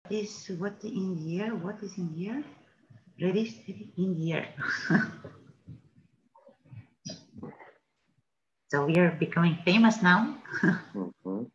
What in here? What is in here? Ready in here. So we are becoming famous now. Mm-hmm.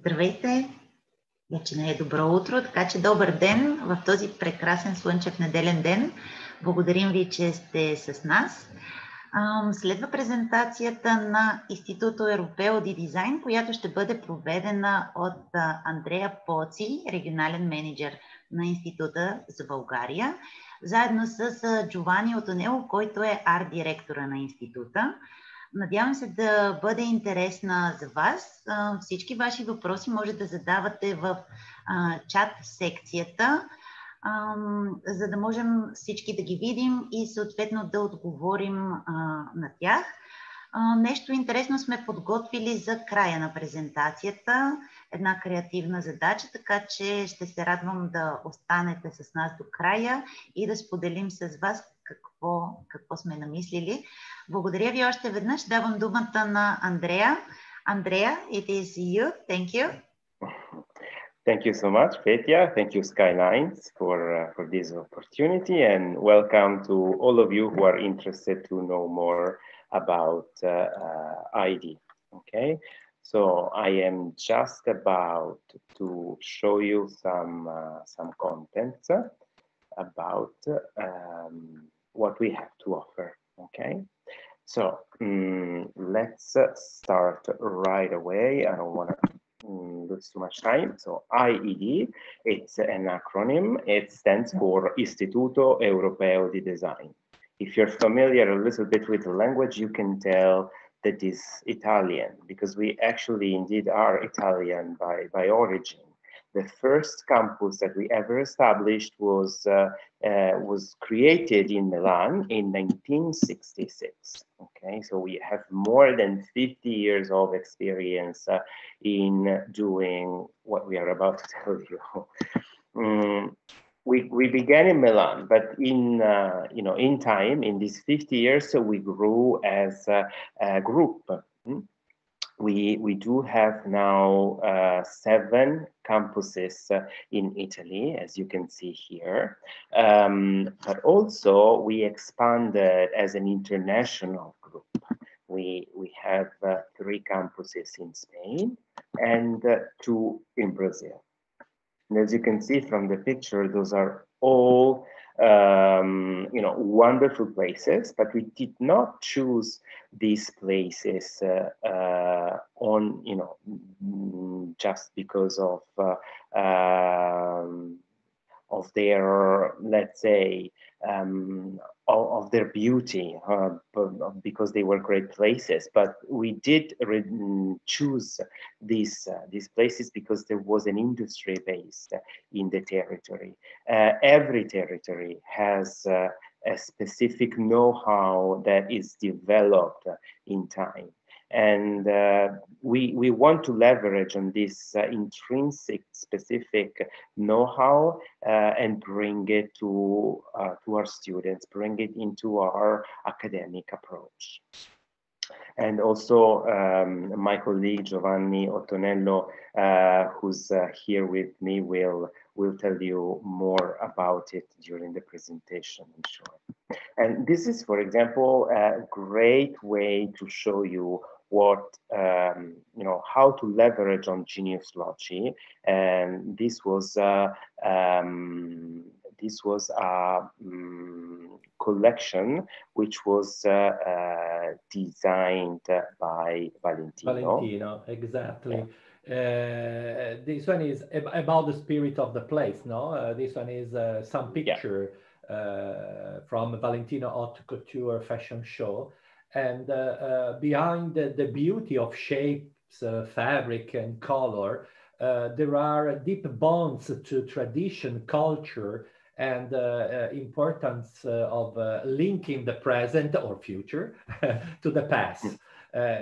Здравейте! Вече не е добро утро, така че добър ден в този прекрасен слънчев неделен ден. Благодарим ви, че сте с нас. Следва презентацията на Istituto Europeo di Design, която ще бъде проведена от Андрея Поци, регионален менеджер на Института за България, заедно с Джовани Отонело, който е арт-директора на Института. Надявам се да бъде интересна за вас. Всички ваши въпроси може да задавате в чат секцията, за да можем всички да ги видим и съответно да отговорим на тях. Нещо интересно сме подготвили за края на презентацията, една креативна задача, така че ще се радвам да останете с нас до края и да споделим с вас какво сме намислили. Благодаря ви още веднъж. Давам думата на Андрея. Андрея, it is you. Thank you. Thank you so much, Petya. Thank you, Skylines, for this opportunity, and welcome to all of you who are interested to know more about IED. Okay, so I am just about to show you some contents about what we have to offer. Okay, so let's start right away. I don't want to lose too much time. So IED, it's an acronym. It stands for Istituto Europeo di Design. If you're familiar a little bit with the language, you can tell that is Italian, because we actually indeed are Italian by origin. The first campus that we ever established was created in Milan in 1966. Okay, so we have more than 50 years of experience in doing what we are about to tell you. We began in Milan, but in time, in these 50 years, we grew as a group. We do have now 7 campuses in Italy, as you can see here. But also we expanded as an international group. We have 3 campuses in Spain and 2 in Brazil. And as you can see from the picture, those are all wonderful places, but we did not choose these places just because their, let's say, of their beauty, because they were great places. But we did choose these places because there was an industry based in the territory. Every territory has a specific know-how that is developed in time. And we want to leverage on this intrinsic, specific know-how and bring it to our students, bring it into our academic approach. And also my colleague Giovanni Ottonello, who's here with me, will tell you more about it during the presentation, I'm sure. And this is, for example, a great way to show you what, how to leverage on Genius Loci. And this was a collection which was designed by Valentino. Valentino, exactly. Yeah. This one is about the spirit of the place, no? This one is some picture from Valentino Haute Couture fashion show. And behind the beauty of shapes, fabric, and color, there are deep bonds to tradition, culture, and importance of linking the present or future to the past.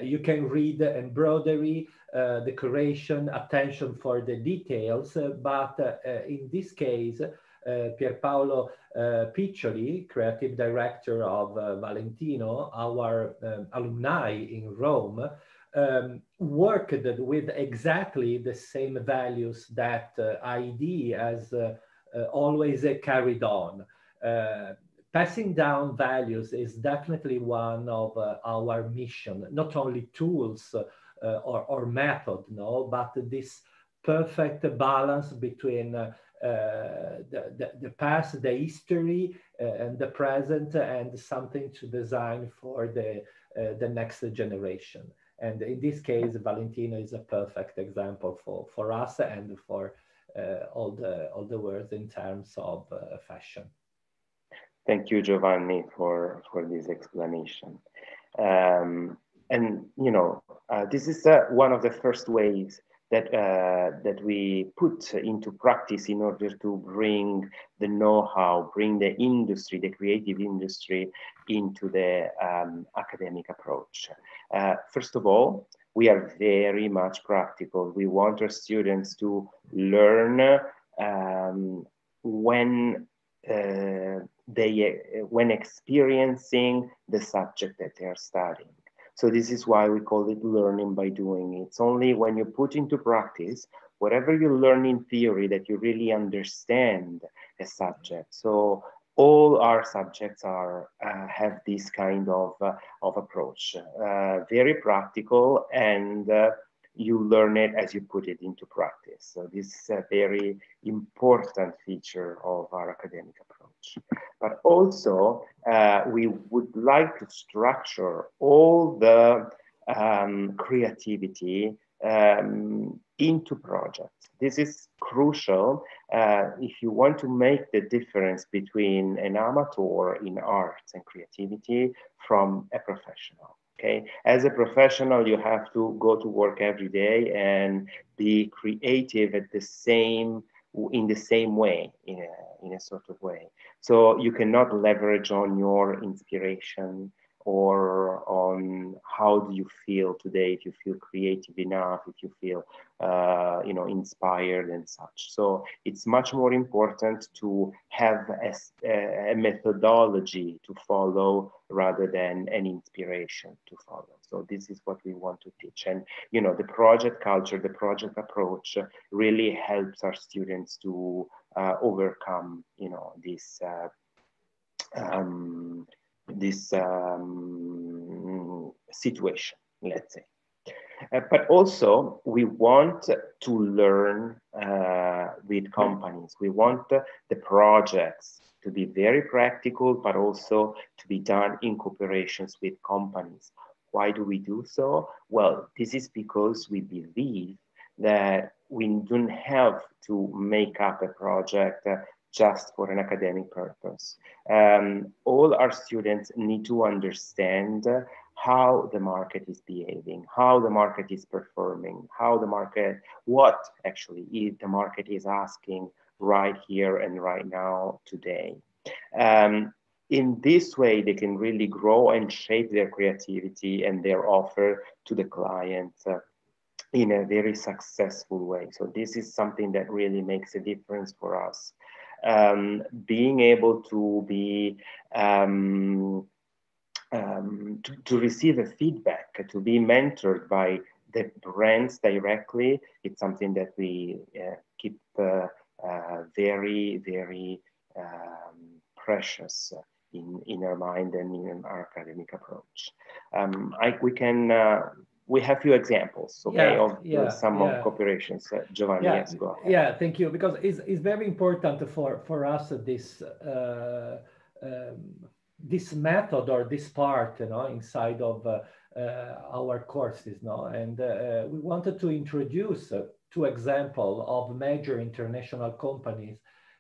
You can read embroidery, decoration, attention for the details, but in this case, Pierpaolo Piccioli, creative director of Valentino, our alumni in Rome, worked with exactly the same values that IED has always carried on. Passing down values is definitely one of our mission, not only tools or method, no, but this perfect balance between the past, the history, and the present, and something to design for the next generation. And in this case, Valentino is a perfect example for us and for all the world in terms of fashion. Thank you, Giovanni, for this explanation. And this is one of the first ways that we put into practice in order to bring the know-how, bring the industry, the creative industry, into the academic approach. First of all, we are very much practical. We want our students to learn when experiencing the subject that they are studying. So this is why we call it learning by doing. It's only when you put into practice whatever you learn in theory that you really understand a subject. So all our subjects have this kind of approach, very practical, and you learn it as you put it into practice. So this is a very important feature of our academic approach. But also, we would like to structure all the creativity into projects. This is crucial if you want to make the difference between an amateur in arts and creativity from a professional. Okay, as a professional, you have to go to work every day and be creative in the same way, in a sort of way. So you cannot leverage on your inspiration or on how do you feel today, if you feel creative enough, if you feel inspired and such. So it's much more important to have a methodology to follow rather than an inspiration to follow. So this is what we want to teach. And the project culture, the project approach really helps our students to overcome this situation, let's say. But also, we want to learn with companies. We want the projects to be very practical, but also to be done in cooperations with companies. Why do we do so? Well, this is because we believe that we don't have to make up a project just for an academic purpose. All our students need to understand how the market is behaving, how the market is performing, what actually the market is asking right here and right now today. In this way, they can really grow and shape their creativity and their offer to the client in a very successful way. So this is something that really makes a difference for us. Being able to be to receive a feedback, to be mentored by the brands directly, it's something that we keep very, very precious in our mind and in our academic approach. We have few examples, okay, of some of cooperations. Giovanni, yes, go ahead. Yeah, thank you, because it's very important for us this method or this part, inside of our courses, and we wanted to introduce two examples of major international companies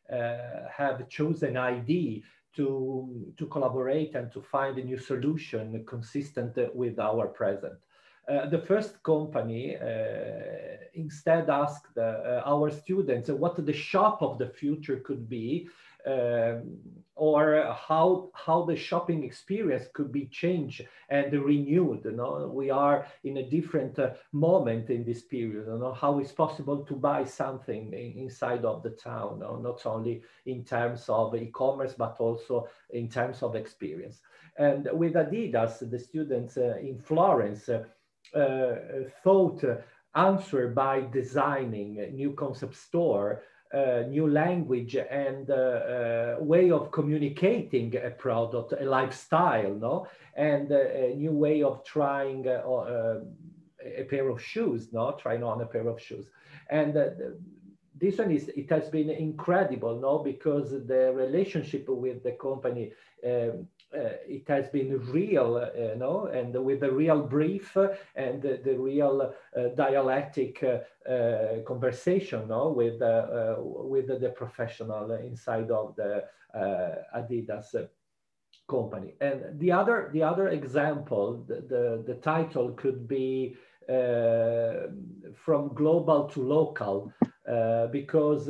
have chosen IED to collaborate and to find a new solution consistent with our present. The first company instead asked our students what the shop of the future could be, or how the shopping experience could be changed and renewed. We are in a different moment in this period. How it's possible to buy something inside of the town, not only in terms of e-commerce, but also in terms of experience. And with Adidas, the students in Florence thought answer by designing a new concept store, new language and way of communicating a product, a lifestyle, and a new way of trying a pair of shoes, trying on a pair of shoes. And this one it has been incredible, because the relationship with the company, it has been real, and with the real brief and the real dialectic conversation, with the professional inside of the Adidas company. And the other example, the title could be from global to local, because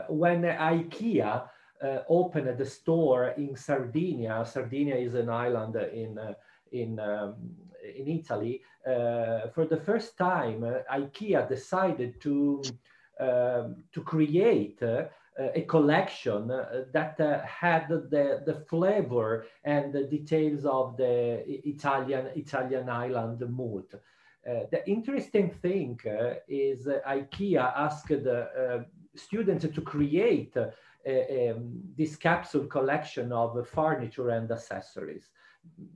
when IKEA opened the store in Sardinia. Sardinia is an island in Italy. For the first time, IKEA decided to create a collection that had the flavor and the details of the Italian island mood. The interesting thing is IKEA asked the students to create this capsule collection of furniture and accessories.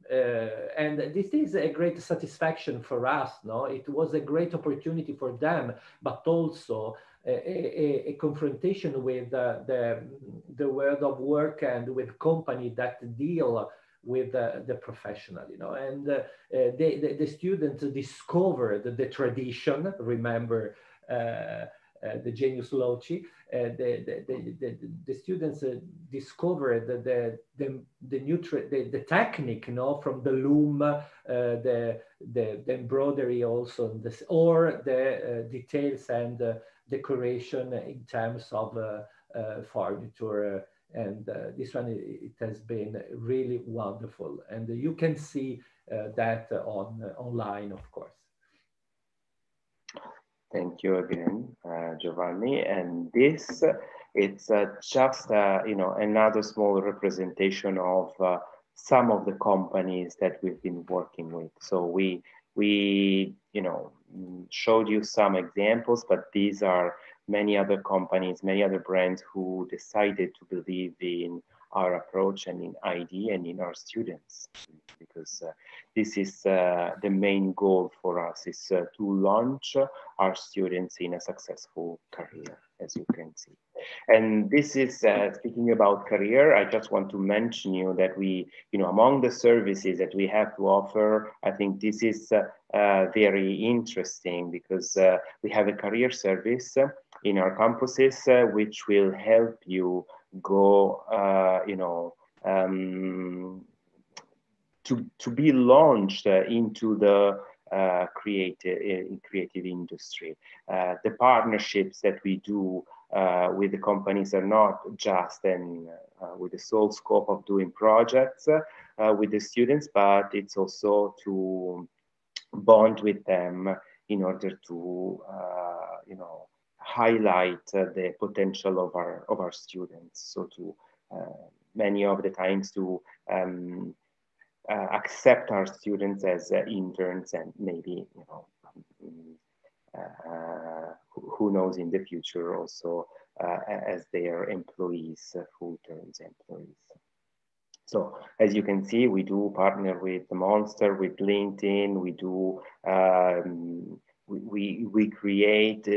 And this is a great satisfaction for us. It was a great opportunity for them, but also a confrontation with the world of work and with company that deal with the professional, and the students discovered the tradition. Remember the genius loci. The students discovered the technique, from the loom, the embroidery also, or the details and decoration in terms of furniture. And this one, it has been really wonderful. And you can see that online, of course. Thank you again, Giovanni. And this, it's just, another small representation of some of the companies that we've been working with. So we showed you some examples, but these are many other companies, many other brands who decided to believe in our approach and in IED and in our students, because this is the main goal for us, is to launch our students in a successful career, as you can see. And this is, speaking about career, I just want to mention you that we, among the services that we have to offer, I think this is very interesting, because we have a career service in our campuses, which will help you go, to be launched into the creative industry. The partnerships that we do with the companies are not just with the sole scope of doing projects with the students, but it's also to bond with them in order to highlight the potential of our students. So to many of the times to accept our students as interns, and maybe who knows, in the future also as their employees, full-term employees. So as you can see, we do partner with Monster, with LinkedIn. We do we create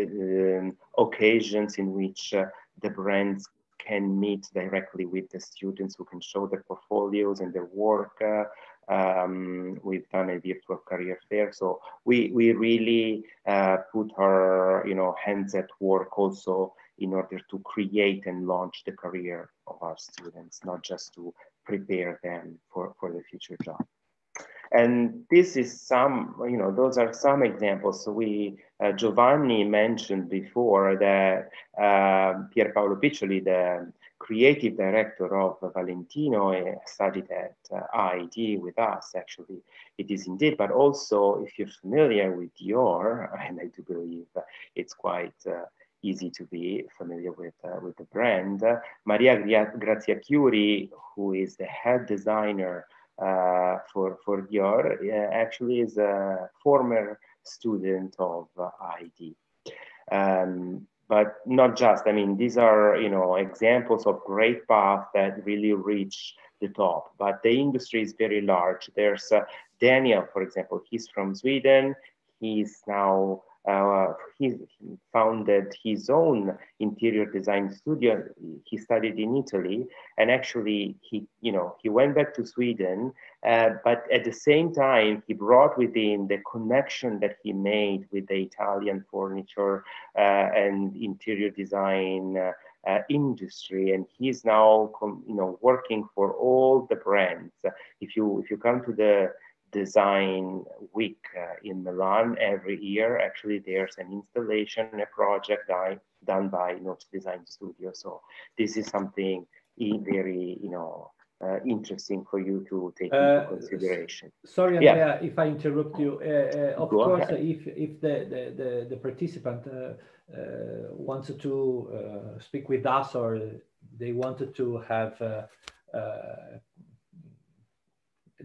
occasions in which the brands can meet directly with the students, who can show their portfolios and their work. We've done a virtual career fair, so we really put our hands at work also in order to create and launch the career of our students, not just to prepare them for the future job. And this is some, those are some examples. So Giovanni mentioned before that Pierpaolo Piccioli, the creative director of Valentino, studied at IED with us. Actually, it is indeed, but also if you're familiar with Dior, and I do believe it's quite easy to be familiar with the brand, Maria Grazia Chiuri, who is the head designer for Dior, actually is a former student of IED. But not just, these are, examples of great paths that really reach the top, but the industry is very large. There's Daniel, for example, he's from Sweden. He's now, he founded his own interior design studio. He studied in Italy, and actually he went back to Sweden, but at the same time, he brought with him the connection that he made with the Italian furniture and interior design industry, and he's now working for all the brands. If you come to the Design Week in Milan every year, actually there's an installation, a project done by Notes Design Studio. So this is something very interesting for you to take into consideration. Sorry, Andrea, if I interrupt you. Of course, ahead. if the participant wanted to speak with us, or they wanted to have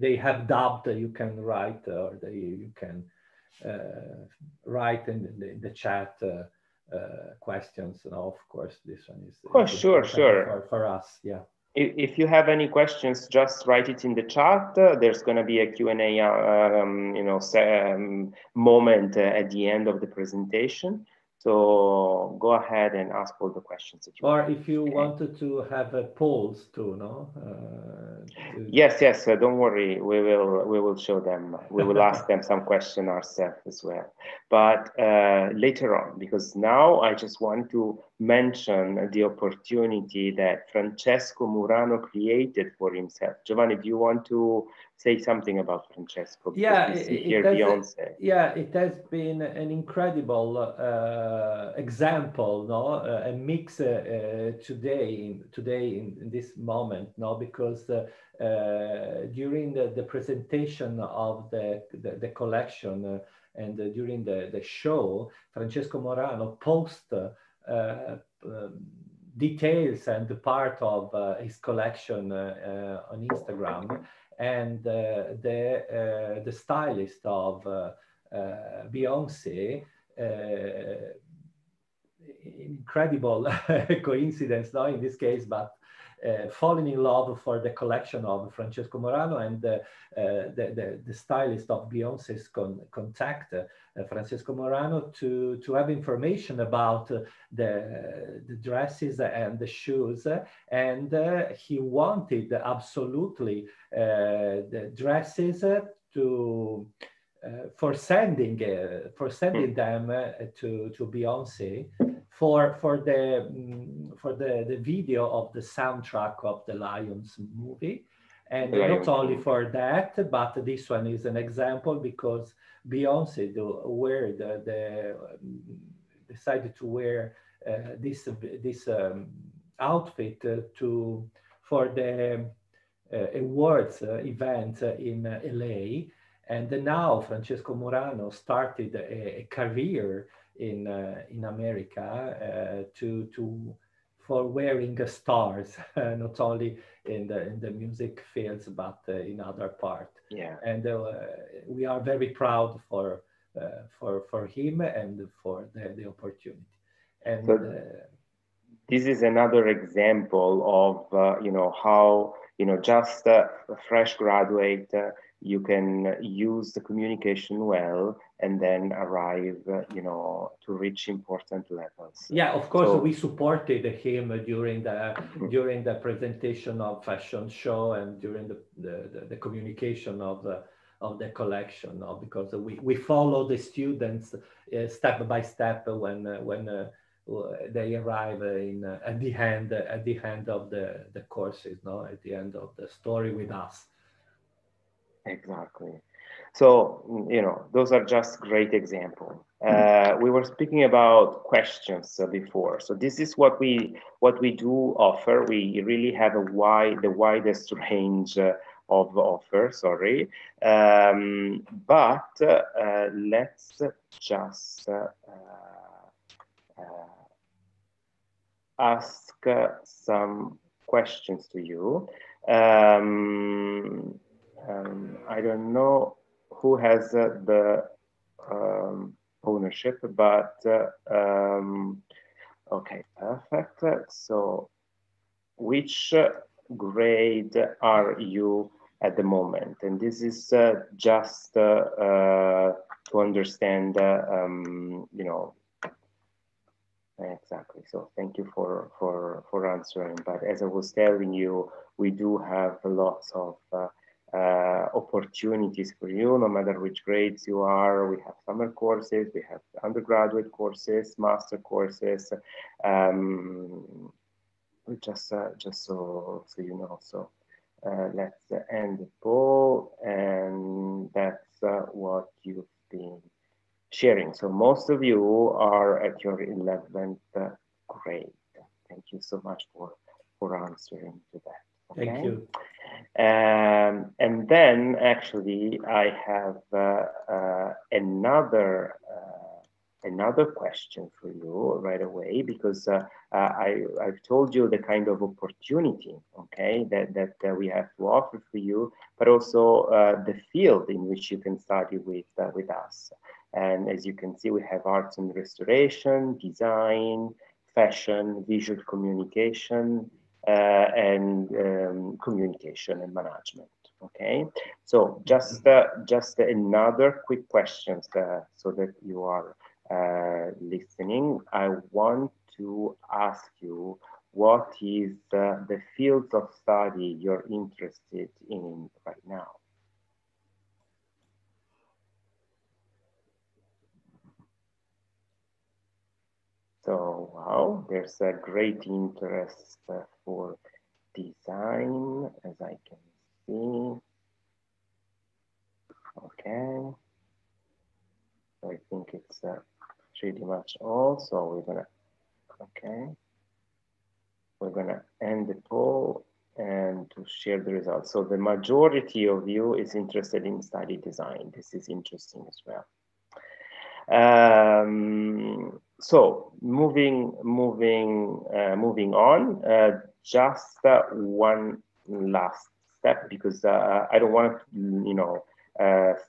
they have doubt, you can write, or you can write in the chat questions. And of course, this one is sure. For us. Yeah. If you have any questions, just write it in the chat. There's going to be a Q&A moment at the end of the presentation. So go ahead and ask all the questions that you want. Or if you wanted to have a polls too, no? Yes. Don't worry. We will show them. We will ask them some question ourselves as well. But later on, because now I just want to mention the opportunity that Francesco Murano created for himself. Giovanni, do you want to say something about Francesco? Yeah, it has been an incredible example, no, a mix today in this moment, no, because during the presentation of the collection and during the show, Francesco Morano posted details and the part of his collection on Instagram, and the stylist of Beyonce, incredible coincidence, no, in this case, but falling in love for the collection of Francesco Morano, and the stylist of Beyonce's contact Francesco Morano to have information about the dresses and the shoes, and he wanted absolutely the dresses to for sending them to Beyonce for the video of the soundtrack of the Lions movie. And not only for that, but this one is an example because Beyonce decided to wear this outfit for the awards event in LA. And now Francesco Murano started a career in America for wearing stars, not only in the music fields, but in other parts. Yeah. And we are very proud for him and for the opportunity. And so this is another example of how just a fresh graduate you can use the communication well and then arrive to reach important levels. Yeah, of course, we supported him during the presentation of fashion show and during the communication of the collection, because we follow the students step by step when they arrive at the end of the courses, at the end of the story with us. Exactly. So, those are just great examples. We were speaking about questions before. So this is what we do offer. We really have the widest range of offers, sorry. But let's just ask some questions to you. I don't know who has the ownership, but okay, perfect. So which grade are you at the moment? And this is just to understand, exactly. So thank you for answering. But as I was telling you, we do have lots of opportunities for you, no matter which grades you are. We have summer courses, we have undergraduate courses, master courses. Just so you know. So let's end the poll, and that's what you've been sharing. So most of you are at your 11th grade. Thank you so much for answering to that. Okay? Thank you. And then actually I have another question for you right away, because I've told you the kind of opportunity, okay, that we have to offer for you, but also the field in which you can study with us. And as you can see, we have arts and restoration, design, fashion, visual communication, and communication and management. Okay, so just another quick question so that you are listening. I want to ask you, what is the field of study you're interested in right now? So, wow, there's a great interest for design, as I can see. Okay. So I think it's pretty much all. So we're gonna end the poll and to share the results. So the majority of you is interested in study design. This is interesting as well. So moving on, just one last step, because I don't want to,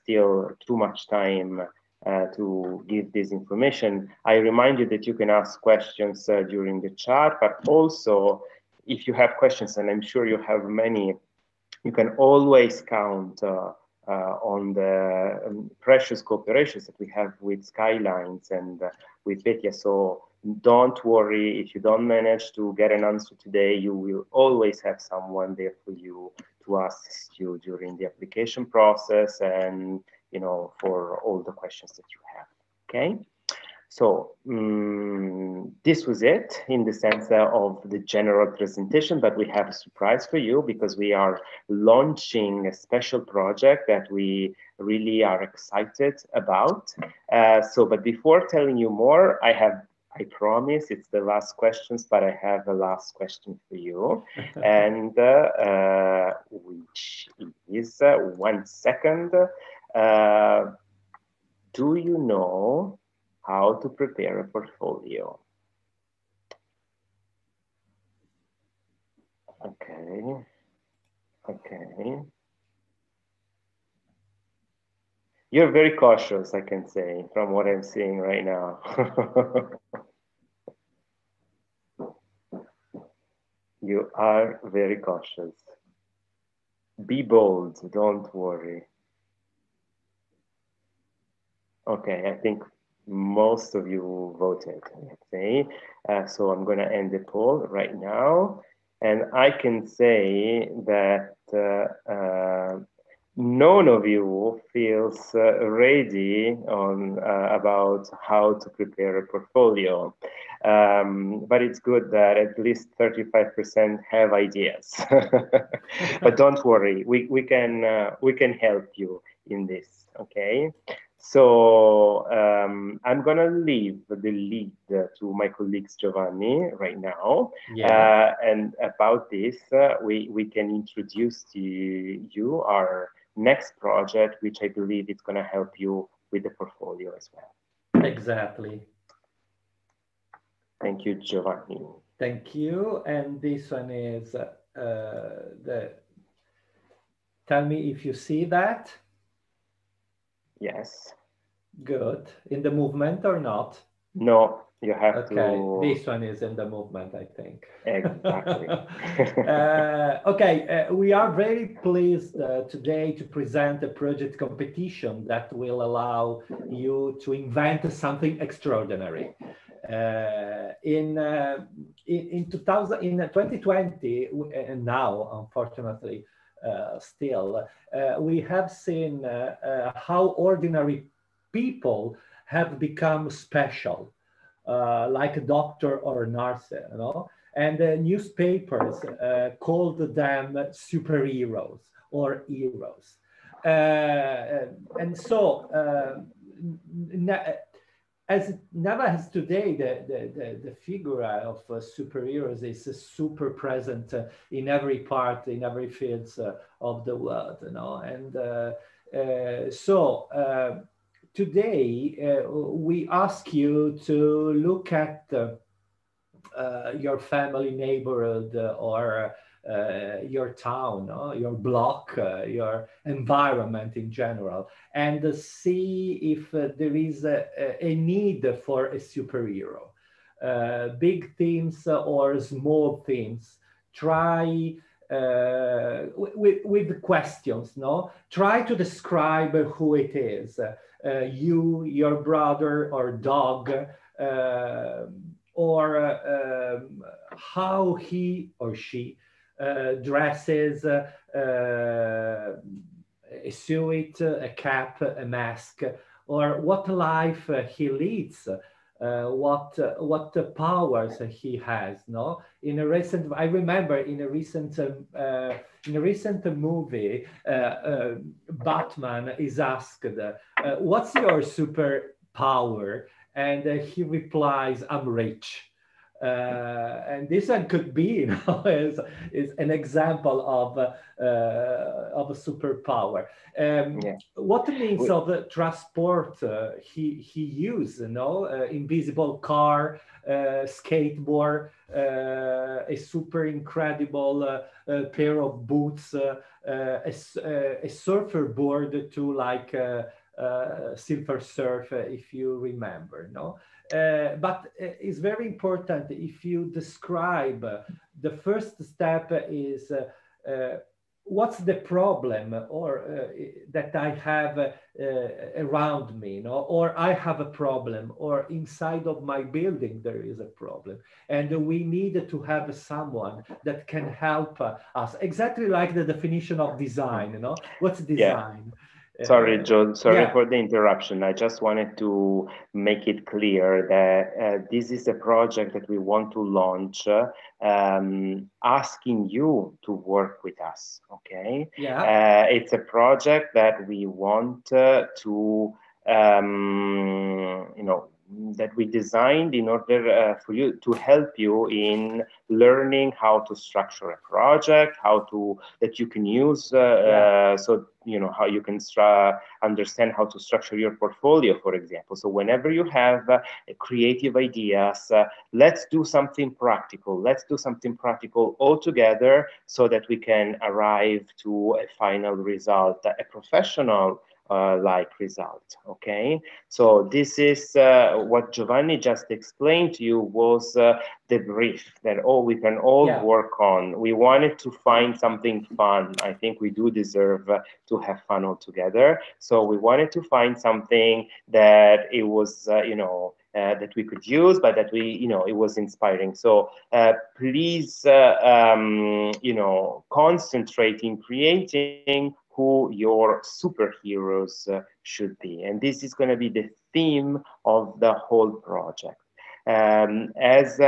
steal too much time to give this information. I remind you that you can ask questions during the chat, but also if you have questions, and I'm sure you have many, you can always count on the precious cooperations that we have with Skylines and with Petya. So don't worry if you don't manage to get an answer today. You will always have someone there for you to assist you during the application process and for all the questions that you have. Okay. So this was it in the sense of the general presentation, but we have a surprise for you because we are launching a special project that we really are excited about. But before telling you more, I promise it's the last questions, but I have a last question for you, and which is 1 second. Do you know how to prepare a portfolio? Okay. You're very cautious, I can say, from what I'm seeing right now. You are very cautious. Be bold, don't worry. Okay, I think most of you voted, let's say. So I'm going to end the poll right now. And I can say that none of you feels ready on about how to prepare a portfolio. But it's good that at least 35% have ideas. But don't worry, we can help you in this, okay? So I'm gonna leave the lead to my colleagues Giovanni right now. Yeah. And about this, we can introduce to you our next project, which I believe is gonna help you with the portfolio as well. Exactly. Thank you, Giovanni. Thank you. And this one is tell me if you see that. Yes. Good. In the movement or not? No, you have to. Okay, this one is in the movement, I think. Exactly. Okay, we are very pleased today to present a project competition that will allow you to invent something extraordinary. In 2020, and now, unfortunately, still, we have seen how ordinary people have become special, like a doctor or a nurse, and newspapers called them superheroes or heroes. And so, as never as today, the figure of superheroes is super present in every part, in every field of the world, And so today we ask you to look at your family, neighborhood, or your town, your block, your environment in general, and see if there is a need for a superhero. Big themes or small themes. Try with questions, Try to describe who it is. You, your brother or dog, or how he or she dresses, a suit, a cap, a mask, or what life he leads, what powers he has. In a recent, I remember in a recent movie, Batman is asked, "What's your superpower?" And he replies, "I'm rich." And this one could be, is an example of a superpower. What means of transport he used? Invisible car, skateboard, a super incredible pair of boots, a surfer board to like Silver Surf, if you remember, but it's very important if you describe, the first step is what's the problem or that I have around me, or I have a problem, or inside of my building there is a problem, and we need to have someone that can help us, exactly like the definition of design. What's design? Sorry, Joe, sorry yeah. for the interruption. I just wanted to make it clear that this is a project that we want to launch, asking you to work with us, okay? Yeah. It's a project that we want to, you know, that we designed in order for you to help you in learning how to structure a project, that you can use, so you know how you can understand how to structure your portfolio, for example. So whenever you have creative ideas, let's do something practical. Let's do something practical all together so that we can arrive to a final result, a professional like result, okay? So this is what Giovanni just explained to you was the brief that we can all work on. We wanted to find something fun. I think we do deserve to have fun all together. So we wanted to find something that it was, you know, that we could use, but that we, you know, it was inspiring. So please, you know, concentrate in creating who your superheroes should be. And this is going to be the theme of the whole project. As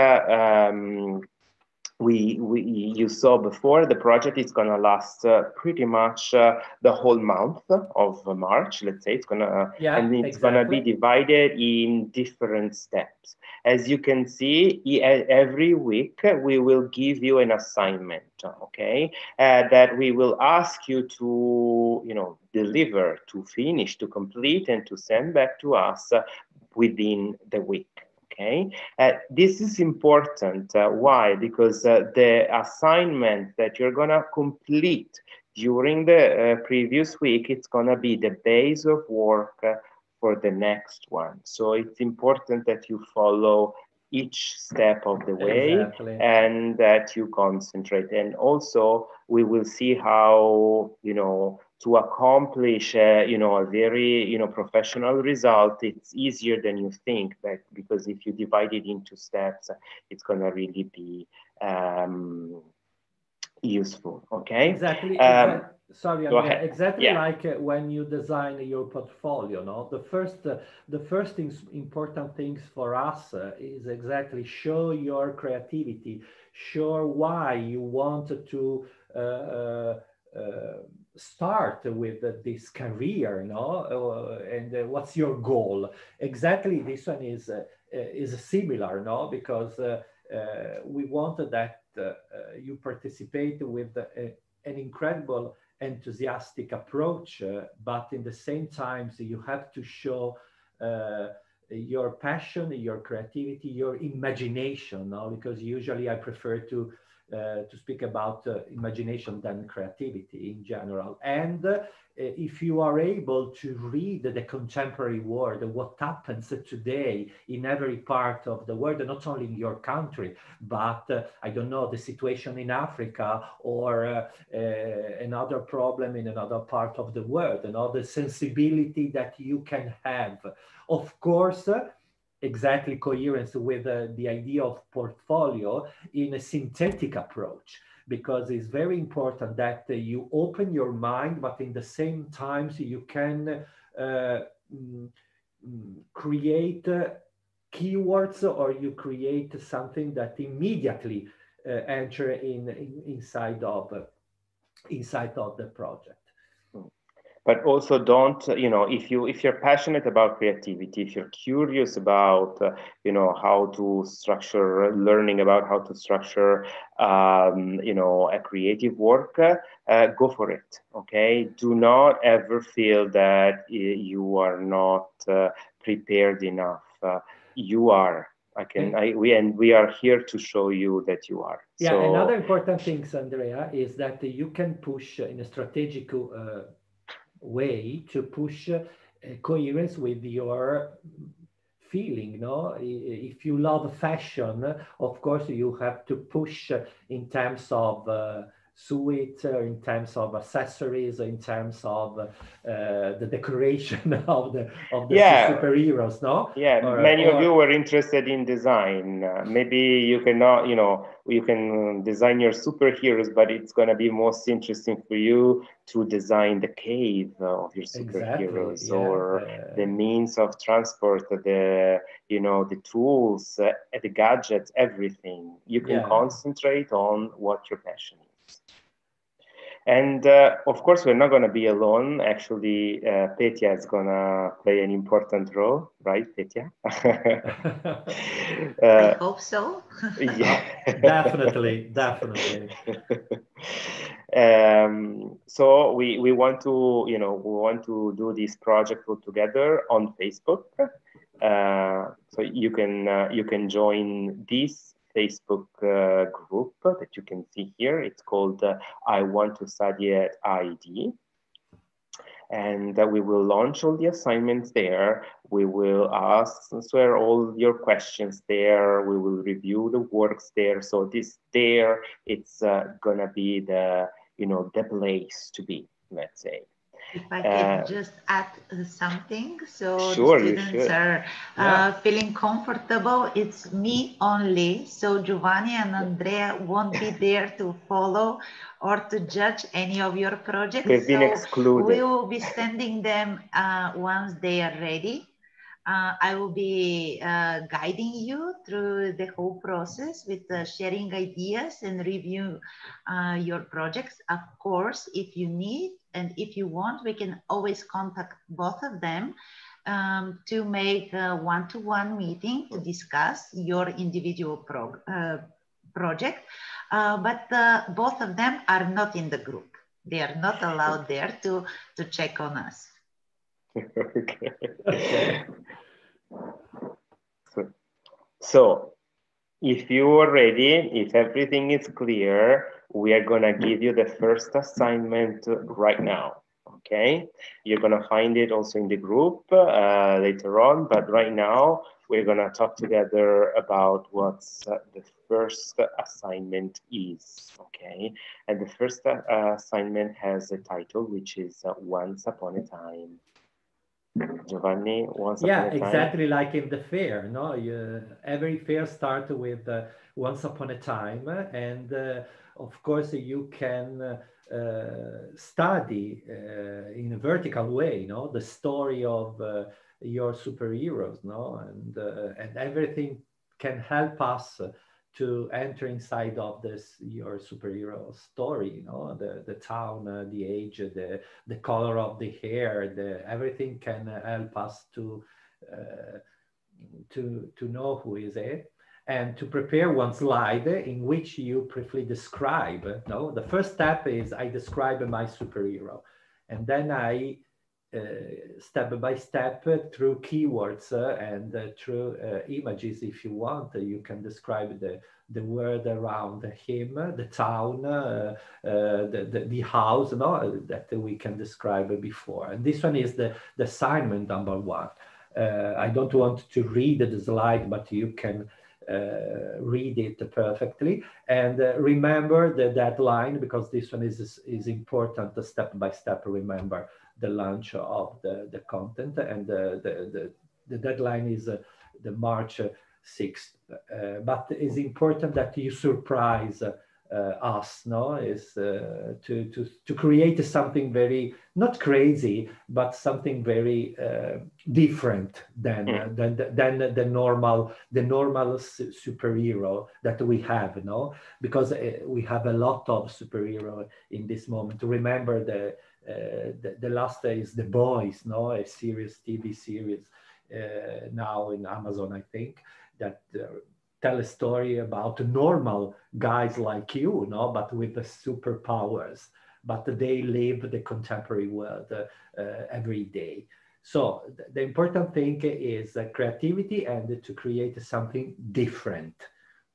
you saw before, the project is going to last pretty much the whole month of March, let's say. It's going to, and it's going to be divided in different steps. As you can see, every week we will give you an assignment, okay, that we will ask you to, you know, deliver, to finish, to complete, and to send back to us within the week. Okay, this is important. Why? Because the assignment that you're gonna complete during the previous week, it's gonna be the base of work for the next one. So it's important that you follow each step of the way and that you concentrate. And also, we will see how, you know, to accomplish, you know, a very, you know, professional result, it's easier than you think, because if you divide it into steps, it's going to really be useful. Okay. Exactly. Sorry, Andrea. Exactly like when you design your portfolio. No, the first important things for us is exactly show your creativity, show why you want to start with this career, no, and what's your goal? Exactly, this one is similar, no, because we wanted that you participate with an incredible enthusiastic approach, but in the same time, so you have to show your passion, your creativity, your imagination, no? Because usually I prefer to speak about imagination than creativity in general. And if you are able to read the contemporary world, what happens today in every part of the world, not only in your country, but I don't know, the situation in Africa or another problem in another part of the world, and all the sensibility that you can have. Of course, exactly coherence with the idea of portfolio in a synthetic approach, because it's very important that you open your mind, but in the same time so you can create keywords, or you create something that immediately enter inside of the project. But also don't, you know, if you're passionate about creativity, if you're curious about, you know, how to structure, learning about how to structure, you know, a creative work, go for it, okay? Do not ever feel that you are not prepared enough. You are. We are here to show you that you are. Yeah, so, another important thing, Andrea, is that you can push in a strategic way to push coherence with your feeling, no? If you love fashion, of course you have to push in terms of suite, in terms of accessories, in terms of the decoration of the superheroes, no? Yeah, many of you were interested in design. Maybe you cannot, you can design your superheroes, but it's going to be most interesting for you to design the cave of your superheroes, or the means of transport, the tools, the gadgets, everything. You can concentrate on what your passion is. And of course, we're not going to be alone. Actually, Petya is going to play an important role, right, Petya? I hope so. Yeah, definitely. So we want to do this project all together on Facebook. So you can join this Facebook group that you can see here. It's called I Want to Study at IED. And we will launch all the assignments there. We will answer all your questions there. We will review the works there. So it's gonna be the place to be, let's say. If I can just add something, so sure, the students are feeling comfortable. It's me only, so Giovanni and Andrea won't be there to follow or to judge any of your projects. They've been excluded. We will be sending them once they are ready. I will be guiding you through the whole process with sharing ideas and review your projects. Of course, if you need and if you want, we can always contact both of them to make a one-to-one meeting to discuss your individual project. But both of them are not in the group. They are not allowed there to check on us. Okay. So if you are ready, if everything is clear, we are going to give you the first assignment right now. Okay, you're going to find it also in the group later on, but right now we're going to talk together about what's the first assignment is. Okay, and the first assignment has a title, which is Once Upon a Time. Giovanni, once upon a time. Exactly like in the fair, no? Every fair starts with once upon a time, and of course you can study in a vertical way, no, the story of your superheroes, no, and everything can help us to enter inside of your superhero story, you know, the town, the age, the color of the hair, everything can help us to know who is it, and to prepare one slide in which you briefly describe. No, the first step is I describe my superhero, and then I step by step through keywords and through images, if you want. You can describe the word around him, the town, the house, no, that we can describe before. And this one is the assignment number one. I don't want to read the slide, but you can read it perfectly, and remember the deadline, because this one is important. Step by step, remember the launch of the content, and the deadline is the March 6th. But it's important that you surprise us, no? Is to create something very, not crazy, but something very different than the normal superhero that we have, no? Because we have a lot of superhero in this moment. Remember the last is The Boys, no? A TV series now in Amazon, I think, that tell a story about normal guys like you, no, but with the superpowers, but they live the contemporary world every day. So the important thing is creativity and to create something different,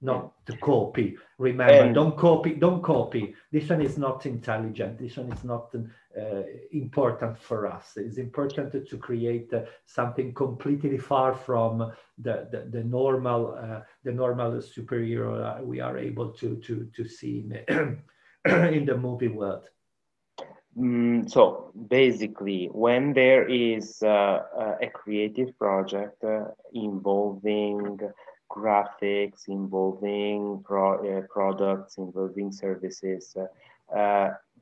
not to copy. Remember, don't copy. This one is not intelligent. This one is not important for us. It's important to create something completely far from the normal superhero we are able to see in the movie world? So basically, when there is a creative project involving graphics, involving products, involving services,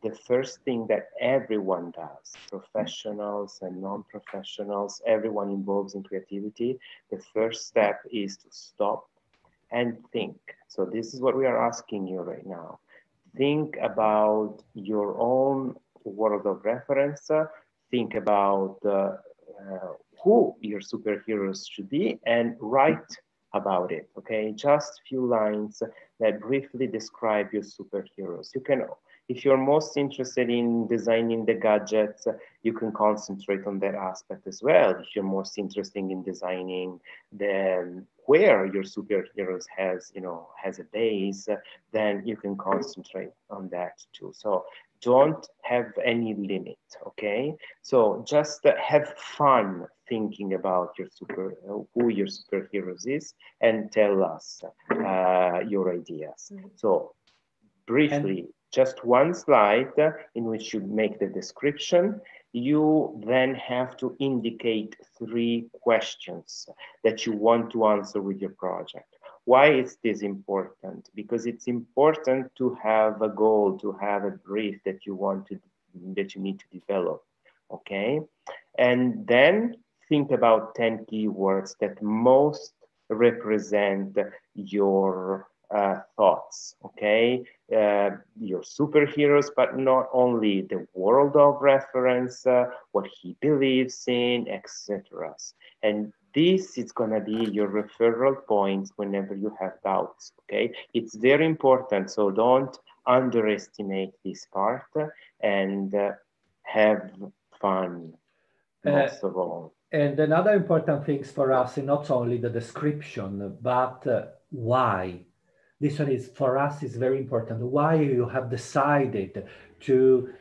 the first thing that everyone does, professionals and non-professionals, everyone involved in creativity, the first step is to stop and think. So this is what we are asking you right now. Think about your own world of reference, think about who your superheroes should be and write about it, okay? Just few lines that briefly describe your superheroes. You can, if you're most interested in designing the gadgets, you can concentrate on that aspect as well. If you're most interested in designing the where your superheroes has a base, then you can concentrate on that too. So don't have any limit, okay? So just have fun thinking about who your superheroes is and tell us your ideas. So briefly, just one slide in which you make the description. You then have to indicate 3 questions that you want to answer with your project. Why is this important? Because it's important to have a goal, to have a brief that you need to develop, okay? And then think about 10 keywords that most represent your thoughts, okay? Your superheroes, but not only the world of reference, what he believes in, etc. And this is gonna be your referral points whenever you have doubts, okay? It's very important, so don't underestimate this part and have fun most of all. And another important thing for us is not only the description, but why. This one is, for us, is very important. Why you have decided to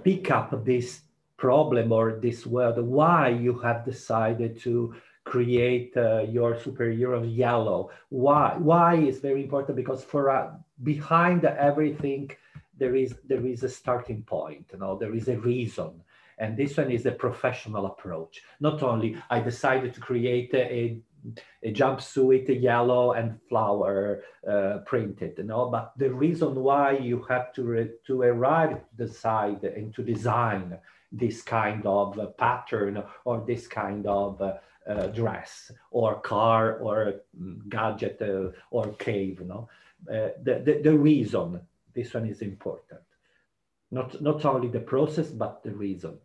pick up this problem or this word, why you have decided to create your superhero yellow. Why is very important, because for behind everything, there is a starting point, there is a reason. And this one is a professional approach. Not only I decided to create a jumpsuit yellow and flower printed, but the reason why you have to arrive to decide and to design this kind of pattern or this kind of dress or car or gadget or cave, the reason, this one is important. Not only the process, but the reason.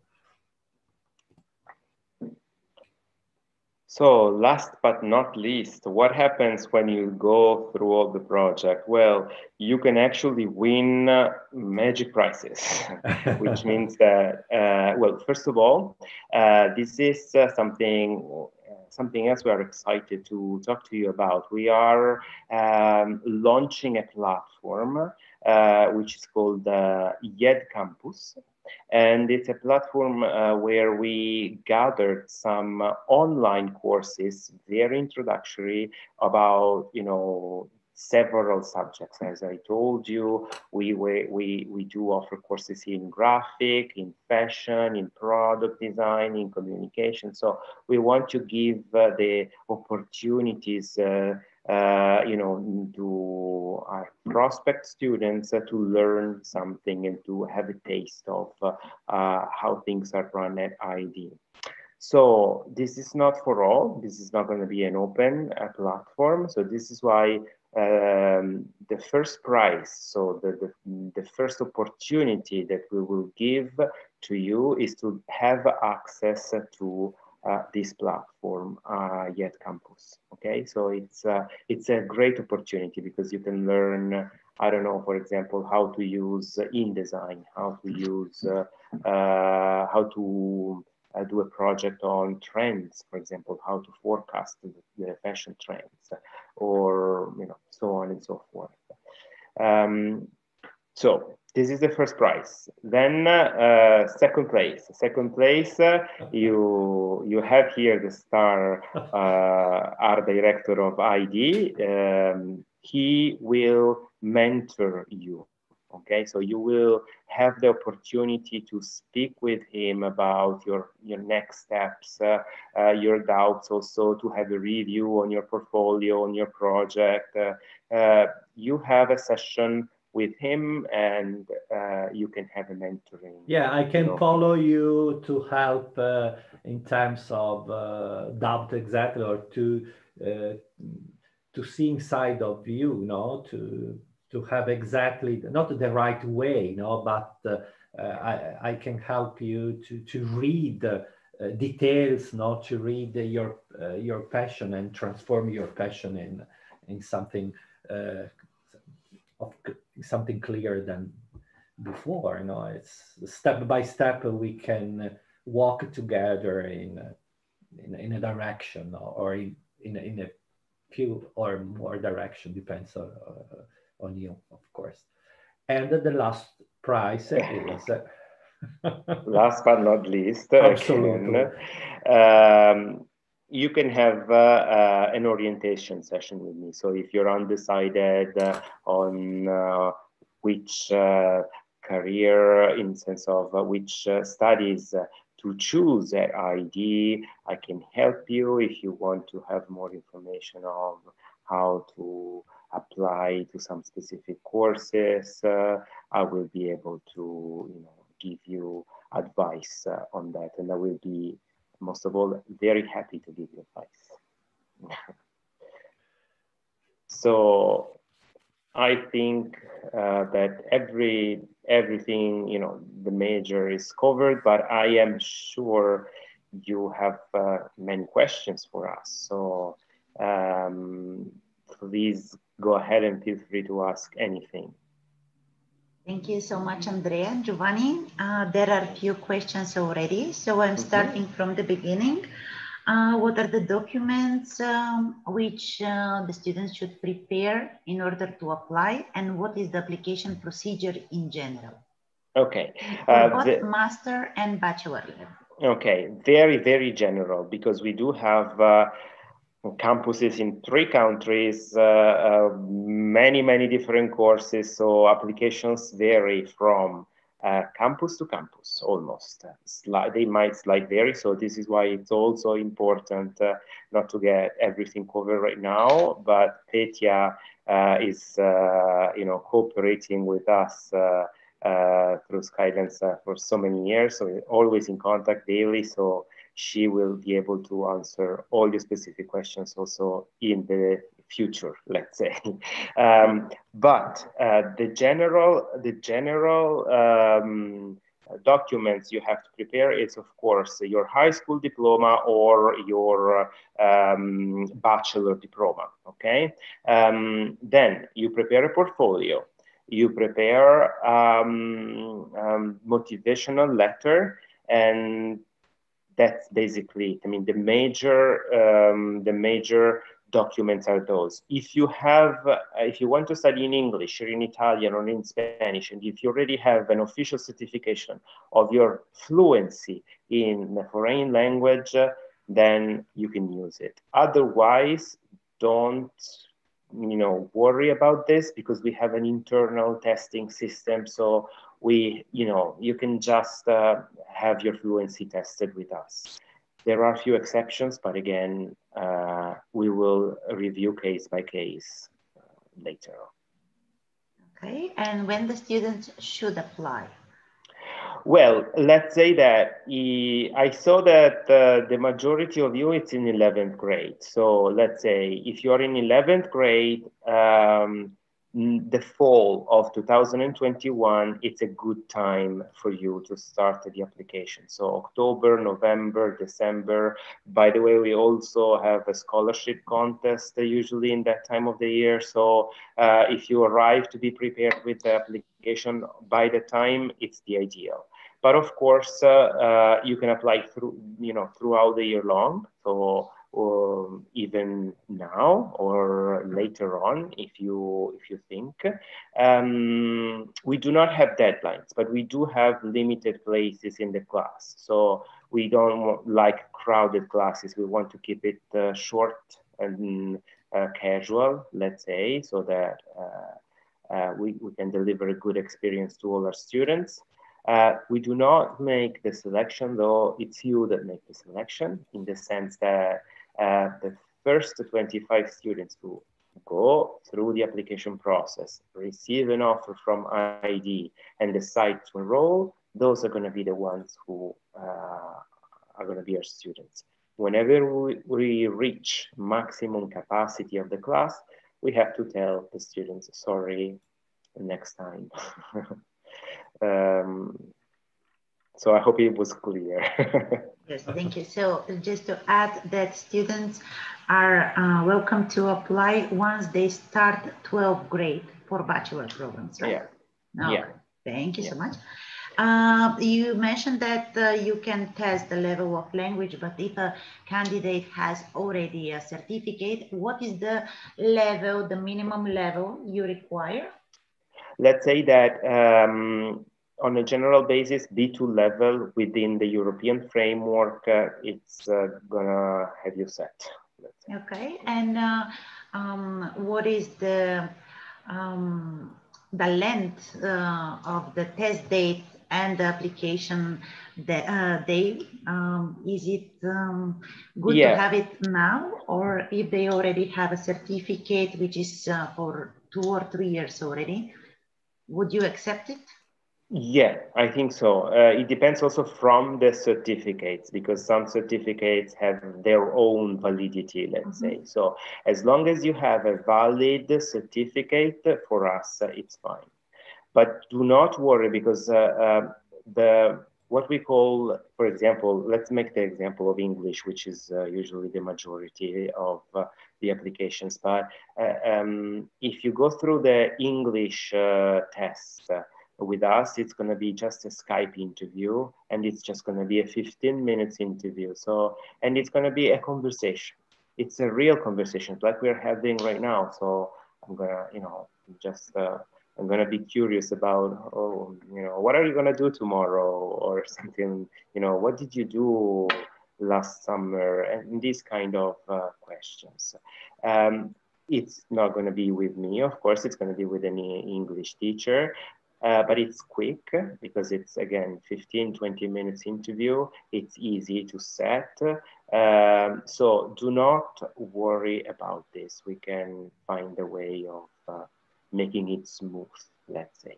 So last but not least, what happens when you go through all the project? Well, you can actually win magic prizes, which means that, well, first of all, this is something else we are excited to talk to you about. We are launching a platform which is called IED Campus. And it's a platform where we gathered some online courses, very introductory, about several subjects. As I told you, we do offer courses in graphic, in fashion, in product design, in communication. So we want to give the opportunities to our prospect students to learn something and to have a taste of how things are run at IED. So this is not for all. This is not going to be an open platform. So this is why the first prize, so the first opportunity that we will give to you is to have access to this platform, IED Campus. Okay, so it's a great opportunity because you can learn, I don't know, for example, how to use InDesign, how to use, how to do a project on trends, for example, how to forecast the fashion trends, or so on and so forth. So this is the first prize. Then second place. You have here the star art director of IED. He will mentor you. Okay, so you will have the opportunity to speak with him about your next steps, your doubts, also to have a review on your portfolio, on your project. You have a session with him, and you can have a mentoring. Yeah, I can follow you to help in terms of doubt exactly, or to see inside of you, to have exactly not the right way, but I can help you to read details, to read your passion and transform your passion in something something clearer than before. It's step by step we can walk together in a direction, or in a few or more direction, depends on you, of course. And the last prize is last but not least, absolutely. You can have an orientation session with me. So if you're undecided on which career, in sense of which studies to choose at IED, I can help you. If you want to have more information on how to apply to some specific courses, I will be able to give you advice on that, and I will be, most of all, very happy to give you advice. So I think that everything, the major is covered, but I am sure you have many questions for us. So please go ahead and feel free to ask anything. Thank you so much, Andrea and Giovanni. There are a few questions already, so I'm starting from the beginning. What are the documents which the students should prepare in order to apply, and what is the application procedure in general? Okay. For both master and bachelor level. Okay, very, very general, because we do have campuses in 3 countries, many different courses, so applications vary from campus to campus, almost. They might slightly vary, so this is why it's also important not to get everything covered right now, but Petya is cooperating with us through Skylens for so many years, so we're always in contact daily, so she will be able to answer all your specific questions also in the future, let's say. But the general documents you have to prepare is, of course, your high school diploma or your bachelor diploma, okay? Then you prepare a portfolio. You prepare motivational letter, and that's basically, the major documents are those. If you want to study in English or in Italian or in Spanish, and if you already have an official certification of your fluency in a foreign language, then you can use it. Otherwise, don't worry about this, because we have an internal testing system, so you can just have your fluency tested with us. There are a few exceptions, but again, we will review case by case later on. Okay, and when the students should apply? Well, let's say that I saw that the majority of you, it's in 11th grade. So let's say if you're in 11th grade, the fall of 2021, it's a good time for you to start the application. So October, November, December. By the way, we also have a scholarship contest usually in that time of the year. So if you arrive to be prepared with the application by the time, it's the ideal. But of course, you can apply throughout the year long. So even now or later on, if you think. We do not have deadlines, but we do have limited places in the class. So we don't like crowded classes. We want to keep it short and casual, let's say, so that we can deliver a good experience to all our students. We do not make the selection, though it's you that make the selection, in the sense that the first 25 students who go through the application process, receive an offer from IED, and decide to enroll, those are going to be the ones who are going to be our students. Whenever we reach maximum capacity of the class, we have to tell the students, sorry, next time. So I hope it was clear. Yes, thank you. So just to add that students are welcome to apply once they start 12th grade for bachelor programs, right? Yeah. Okay. Yeah. Thank you Yeah. so much. You mentioned that you can test the level of language, but if a candidate has already a certificate, what is the level, the minimum level you require? Let's say that on a general basis, B2 level within the European framework, it's gonna have you set. Okay, and what is the length of the test date and the application day? Is it good to have it now, or if they already have a certificate which is for 2 or 3 years already, would you accept it? Yeah, I think so. It depends also from the certificates, because some certificates have their own validity, let's say. So as long as you have a valid certificate, for us, it's fine. But do not worry, because what we call, for example, let's make the example of English, which is usually the majority of the applications. But if you go through the English test, with us, it's going to be just a Skype interview, and it's just going to be a 15 minutes interview. So, and it's going to be a conversation. It's a real conversation like we're having right now. So I'm going to, just, I'm going to be curious about, oh, what are you going to do tomorrow, or something, what did you do last summer, and these kind of questions. It's not going to be with me, of course, it's going to be with an English teacher. But it's quick, because it's, again, 15-20 minutes interview. It's easy to set. So do not worry about this. We can find a way of making it smooth, let's say.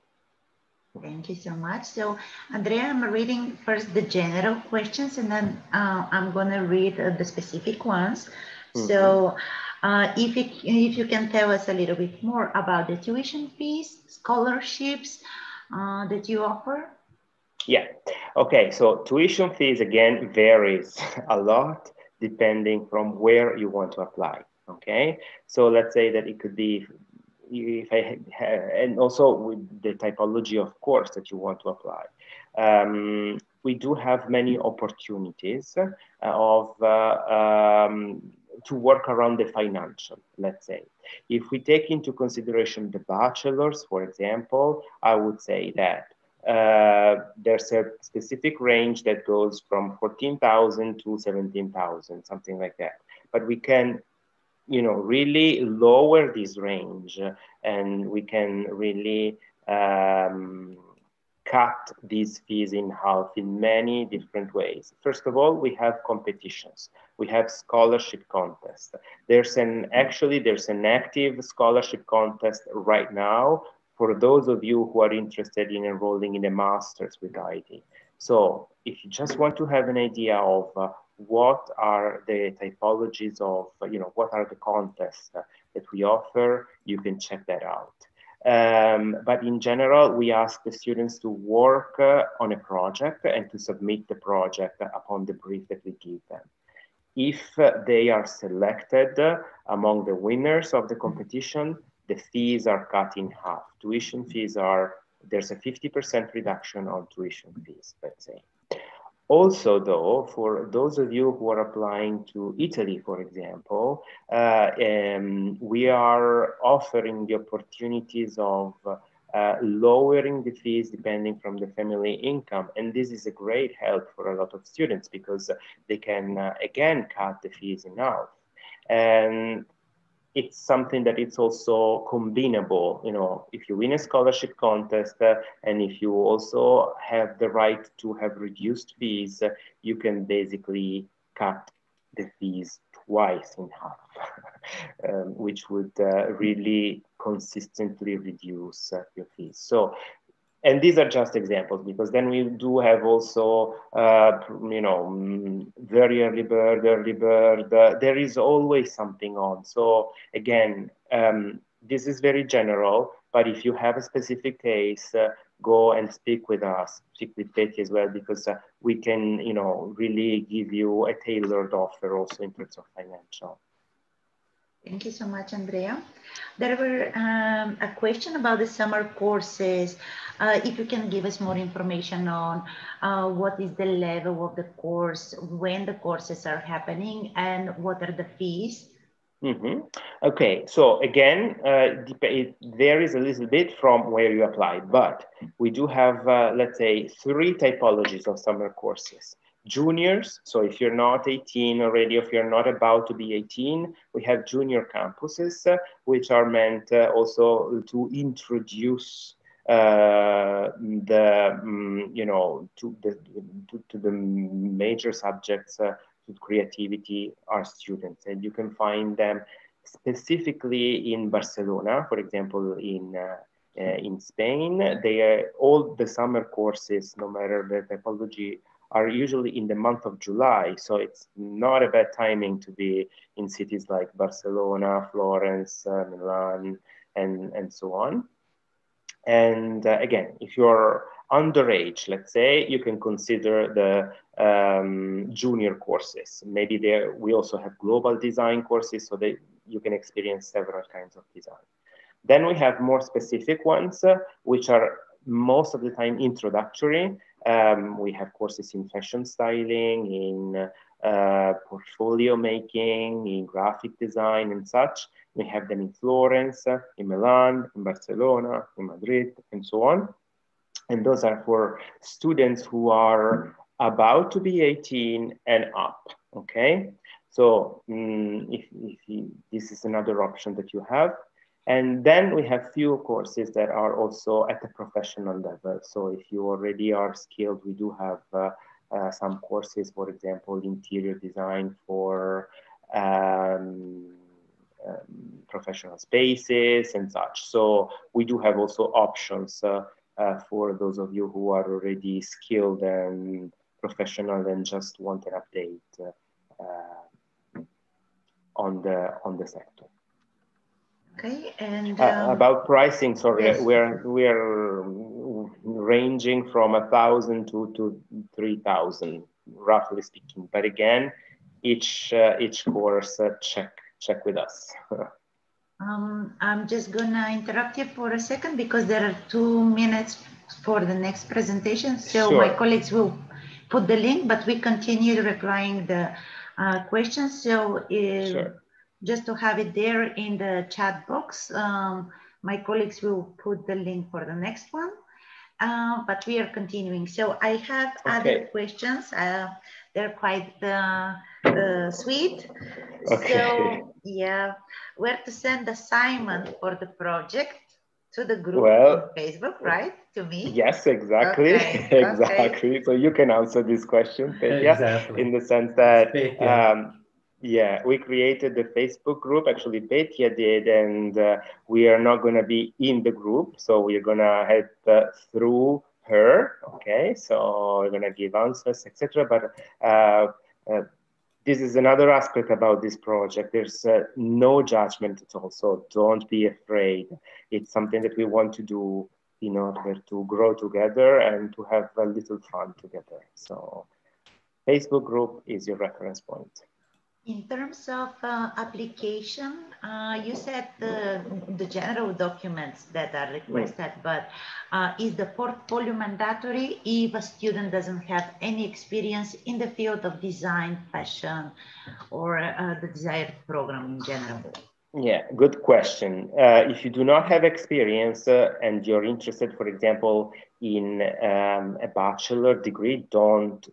Thank you so much. So, Andrea, I'm reading first the general questions, and then I'm going to read the specific ones. So if you can tell us a little bit more about the tuition fees, scholarships that you offer. Yeah. Okay. So tuition fees, again, varies a lot depending from where you want to apply. Okay. So let's say that it could be, and also with the typology of course that you want to apply. We do have many opportunities to work around the financial, let's say. If we take into consideration the bachelors, for example, I would say that there's a specific range that goes from 14,000 to 17,000, something like that. But we can, really lower this range, and we can really cut these fees in half in many different ways. First of all, we have competitions. We have scholarship contests. There's an active scholarship contest right now for those of you who are interested in enrolling in a master's with IED. So if you just want to have an idea of what are the typologies of, what are the contests that we offer, you can check that out. But in general, we ask the students to work on a project and to submit the project upon the brief that we give them. If they are selected among the winners of the competition, the fees are cut in half. Tuition fees there's a 50% reduction on tuition fees, let's say. Also, though, for those of you who are applying to Italy, for example, we are offering the opportunities of lowering the fees depending from the family income. And this is a great help for a lot of students, because they can, again, cut the fees in half. And it's something that it's also combinable. You know, if you win a scholarship contest and if you also have the right to have reduced fees, you can basically cut the fees twice in half, which would really consistently reduce your fees. So, and these are just examples, because then we do have also, you know, very early bird. There is always something on. So again, this is very general, but if you have a specific case, go and speak with us, speak with Betty as well, because we can, you know, really give you a tailored offer also in terms of financial. Thank you so much, Andrea. There were a question about the summer courses. If you can give us more information on what is the level of the course, when the courses are happening, and what are the fees? Okay, so again, it varies a little bit from where you apply, but we do have, let's say, 3 typologies of summer courses. Juniors, so if you're not 18 already, if you're not about to be 18, we have junior campuses, which are meant also to introduce you know, to the major subjects, to creativity, are students, and you can find them specifically in Barcelona, for example, in Spain. They are all the summer courses, no matter the typology, are usually in the month of July. So it's not a bad timing to be in cities like Barcelona, Florence, Milan, and so on. And again, if you're underage, let's say, you can consider the junior courses. Maybe there, we also have global design courses, so you can experience several kinds of design. Then we have more specific ones, which are most of the time introductory. We have courses in fashion styling, in portfolio making, in graphic design and such. We have them in Florence, in Milan, in Barcelona, in Madrid, and so on. And those are for students who are about to be 18 and up, okay? So this is another option that you have. And then we have few courses that are also at the professional level. So if you already are skilled, we do have some courses, for example, interior design for professional spaces and such. So we do have also options for those of you who are already skilled and professional and just want an update on the sector. Okay, and about pricing, sorry, yes. we're ranging from 1,000 to 3,000, roughly speaking. But again, each course check with us. I'm just gonna interrupt you for a second because there are 2 minutes for the next presentation. So sure. My colleagues will put the link, but we continue replying the questions. So sure. Just to have it there in the chat box, my colleagues will put the link for the next one. But we are continuing. So I have other questions. They're quite sweet. Okay. So yeah, where to send assignment for the project? To the group on Facebook, right? To me? Yes, exactly. Okay. Exactly. Okay. So you can answer this question, Petya, exactly. in the sense that yeah, we created the Facebook group. Actually, Petya did, and we are not going to be in the group. So we're going to head through her. Okay. So we're going to give answers, etc. But this is another aspect about this project. There's no judgment at all. So don't be afraid. It's something that we want to do in order to grow together and to have a little fun together. So Facebook group is your reference point. In terms of application, you said the general documents that are requested, but is the portfolio mandatory if a student doesn't have any experience in the field of design, fashion, or the desired program in general? Yeah, good question. If you do not have experience and you're interested, for example, in a bachelor degree, don't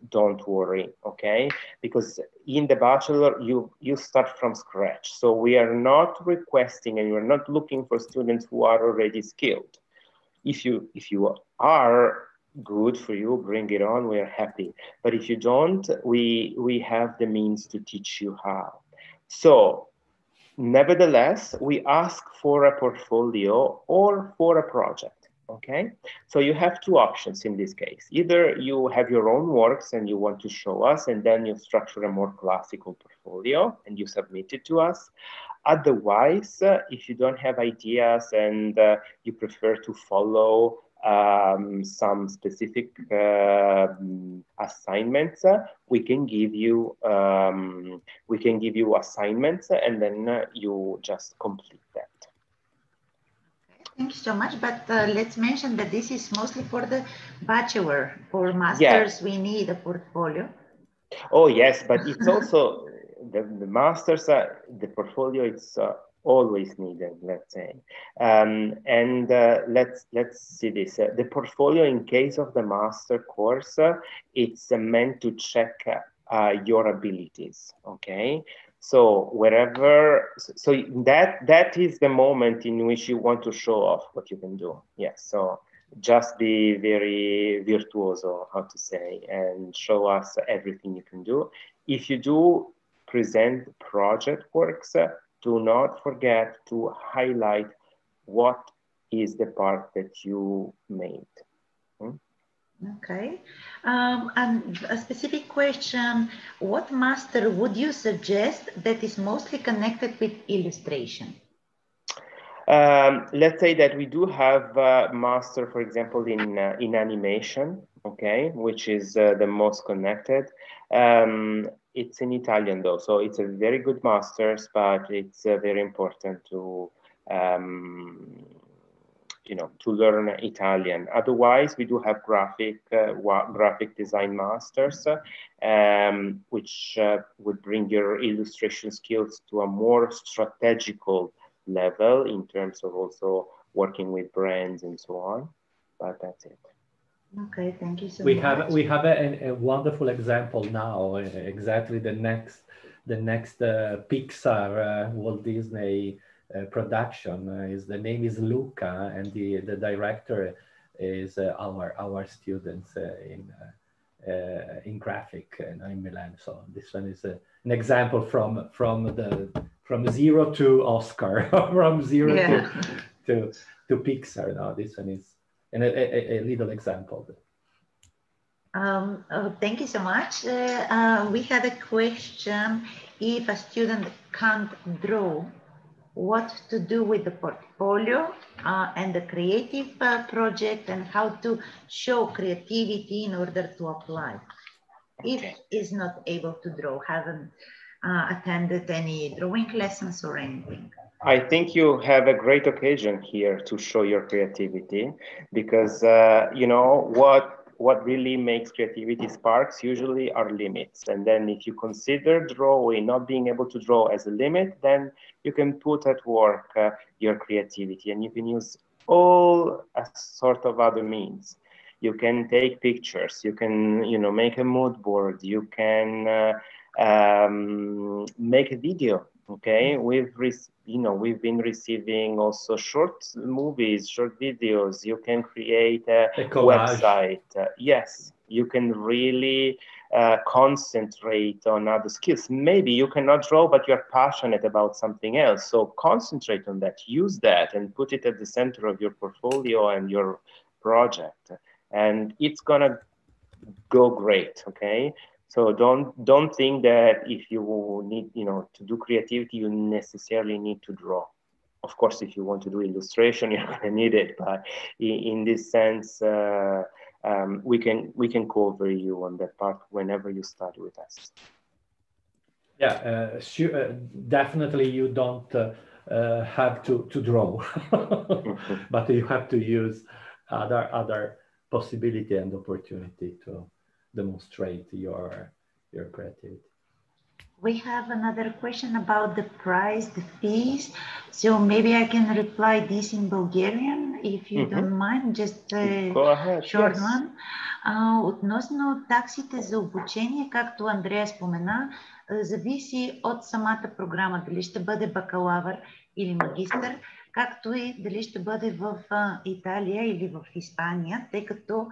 worry, okay? Because in the bachelor, you start from scratch. So we are not requesting and we're not looking for students who are already skilled. If you are, good for you, bring it on, we're happy. But if you don't, we have the means to teach you how. So nevertheless, we ask for a portfolio or for a project, okay? So you have two options in this case. Either you have your own works and you want to show us, and then you structure a more classical portfolio and you submit it to us. Otherwise, if you don't have ideas and you prefer to follow some specific assignments, we can give you assignments and then you just complete that. Thank you so much. But let's mention that this is mostly for the bachelor. For masters, we need a portfolio. Oh yes, but it's also the masters. The portfolio is always needed, let's say. Let's see this. The portfolio, in case of the master course, it's meant to check your abilities. Okay. So that is the moment in which you want to show off what you can do. Yes. So just be very virtuoso, how to say, and show us everything you can do. If you do present project works, do not forget to highlight what is the part that you made. Okay. And a specific question, what master would you suggest that is mostly connected with illustration? Let's say that we do have a master, for example, in animation, okay, which is the most connected. It's in Italian though, so it's a very good master's, but it's very important to to learn Italian. Otherwise, we do have graphic design masters, which would bring your illustration skills to a more strategical level in terms of also working with brands and so on. But that's it. Okay, thank you so much. We have a wonderful example now. Exactly the next Pixar Walt Disney production the name is Luca, and the director is our students in graphic in Milan. So this one is an example from zero to Oscar, from zero to Pixar. Now this one is a little example. Thank you so much. We had a question: if a student can't draw, what to do with the portfolio and the creative project, and how to show creativity in order to apply. If is not able to draw, haven't attended any drawing lessons or anything. I think you have a great occasion here to show your creativity, because you know what really makes creativity sparks usually are limits. And then if you consider drawing, not being able to draw as a limit, then you can put at work your creativity, and you can use all a sort of other means. You can take pictures, you can, make a mood board, you can make a video. Okay, we've been receiving also short movies, short videos. You can create a website. Yes, you can really concentrate on other skills. Maybe you cannot draw, but you're passionate about something else. So concentrate on that, use that, and put it at the center of your portfolio and your project. And it's gonna go great, okay? So don't think that if you need, to do creativity, you necessarily need to draw. Of course, if you want to do illustration, you're gonna need it. But in this sense, we can cover you on that part whenever you start with us. Yeah, sure, definitely you don't have to draw, but you have to use other possibility and opportunity to demonstrate your creativity. We have another question about the price, the fees. So maybe I can reply this in Bulgarian, if you don't mind, just a short one. Относно таксите за обучение, както Андрея спомена, зависи от самата програма, дали ще бъде бакалавър или магистър, както и дали ще бъде в Италия или в Испания, тъй като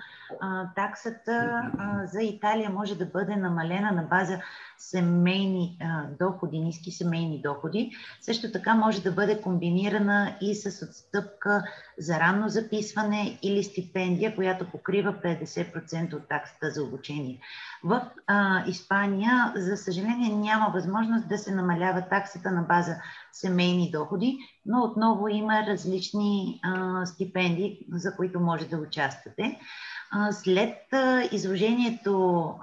таксата за Италия може да бъде намалена на база семейни доходи, ниски семейни доходи. Също така може да бъде комбинирана и с отстъпка за ранно записване или стипендия, която покрива 50% от таксата за обучение. В Испания, за съжаление, няма възможност да се намалява таксата на база семейни доходи, но отново има различни стипендии, за които може да участвате. След изложението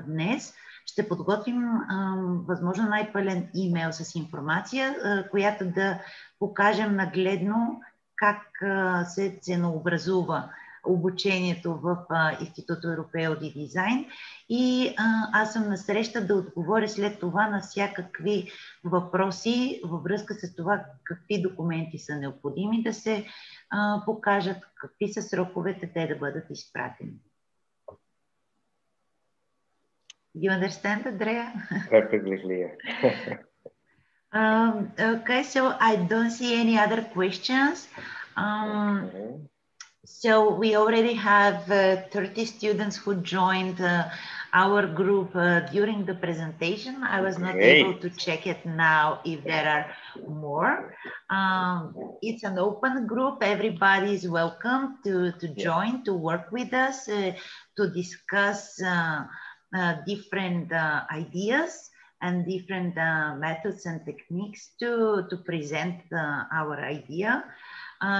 днес ще подготвим възможно най-пълен имейл с информация, която да покажем нагледно как се ценообразува обучението в Istituto Europeo di Design и аз съм насреща да отговоря след това на всякакви въпроси във връзка с това какви документи са необходими да се покажат, какви са сроковете те да бъдат изпратени. Do you understand, Andrea? Perfectly clear. Okay, so I don't see any other questions. So we already have 30 students who joined our group during the presentation. I was not able to check it now if there are more. It's an open group. Everybody is welcome to join, to work with us, to discuss different ideas and different methods and techniques to present our idea.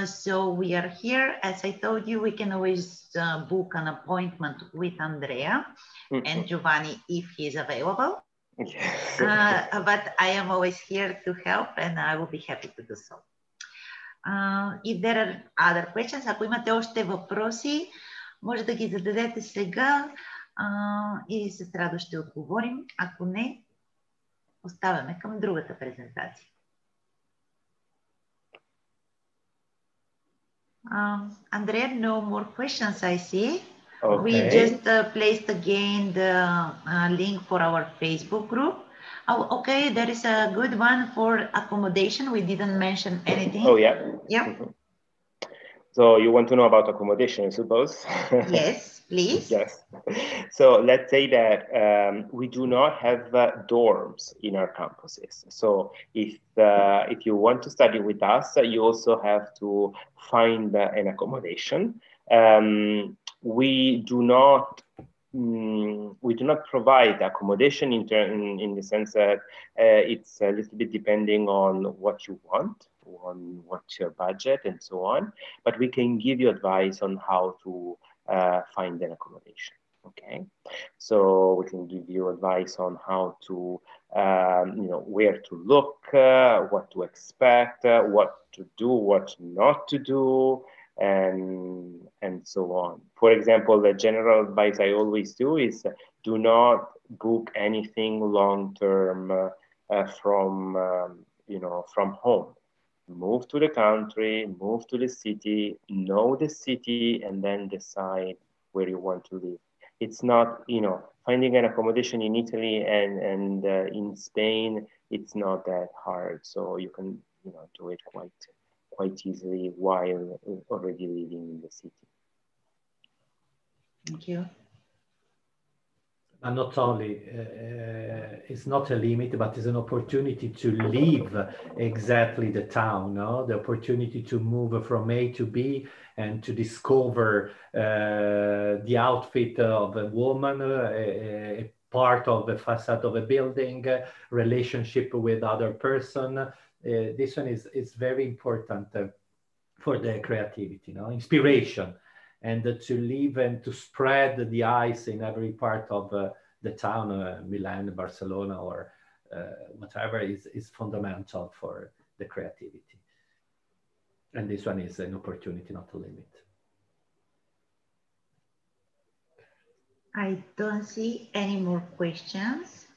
So we are here. As I told you, we can always book an appointment with Andrea and Giovanni if he is available. But I am always here to help and I will be happy to do so. If there are other questions, ако имате още въпроси, може да ги зададете сега и с радост ще отговорим. Ако не, оставяме към другата презентация. Andrea, no more questions, I see. Okay. We just placed again the link for our Facebook group. Oh, okay, there is a good one for accommodation. We didn't mention anything. Oh, yeah. Yeah. So you want to know about accommodation, I suppose? Yes, please. Yes. So let's say that we do not have dorms in our campuses. So if you want to study with us, you also have to find an accommodation. We do not provide accommodation in the sense that it's a little bit depending on what you want, on what's your budget and so on, but we can give you advice on how to find an accommodation. Okay, so we can give you advice on how to, where to look, what to expect, what to do, what not to do, and so on. For example, the general advice I always do is do not book anything long-term from home. Move to the country, move to the city, know the city, and then decide where you want to live. It's not, finding an accommodation in Italy and in Spain, it's not that hard. So you can, do it quite easily while already living in the city. Thank you. And not only, it's not a limit, but it's an opportunity to leave exactly the town, no? The opportunity to move from A to B and to discover the outfit of a woman, a part of the facade of a building, relationship with other person. This one is very important for the creativity, inspiration. And to live and to spread the ice in every part of the town, Milan, Barcelona, or whatever, is fundamental for the creativity. And this one is an opportunity, not a limit. I don't see any more questions.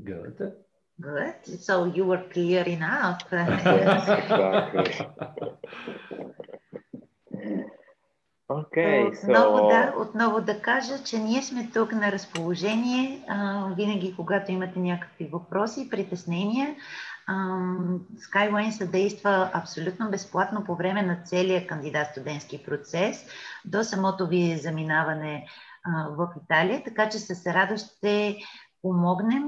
Good. Good. So you were clear enough. Yes, exactly. Okay, Отново да кажа, че ние сме тук на разположение, винаги когато имате някакви въпроси, притеснения. Skyline съдейства абсолютно безплатно по време на целия кандидат-студентски процес до самото ви заминаване в Италия, така че с радост ще помогнем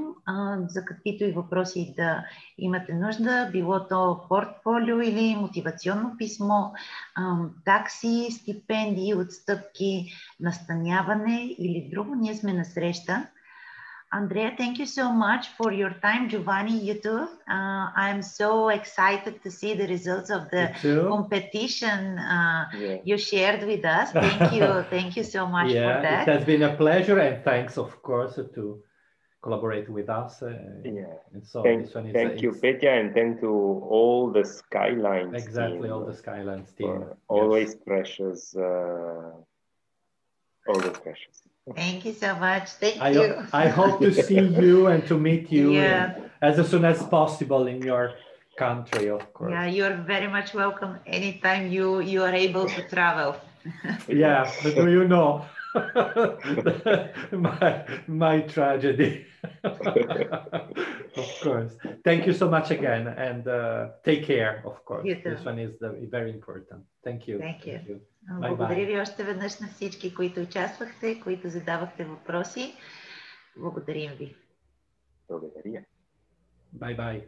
за каквито и въпроси да имате нужда, било то портфолио или мотивационно писмо, такси, стипендии, отстъпки, настаняване или друго. Ние сме на среща. Andrea, thank you so much for your time. Giovanni, you too. I am so excited to see the results of the competition you shared with us. Thank you. Thank you so much for that. It has been a pleasure, and thanks, of course, to collaborate with us. And so thank you, Petya, and thank to all the Skylines exactly, team. all the Skylines team. Always precious. Always precious. Thank you so much. Thank you. I hope to see you and to meet you as soon as possible in your country, of course. Yeah, you're very much welcome anytime you are able to travel. Yeah, but do you know my tragedy? Of course. Thank you so much again, and take care, of course. This one is very important. Thank you. Thank you. Thank you. Благодаря ви още веднъж на всички, които участвахте, които задавахте въпроси. Благодарим ви. Благодаря. Bye-bye.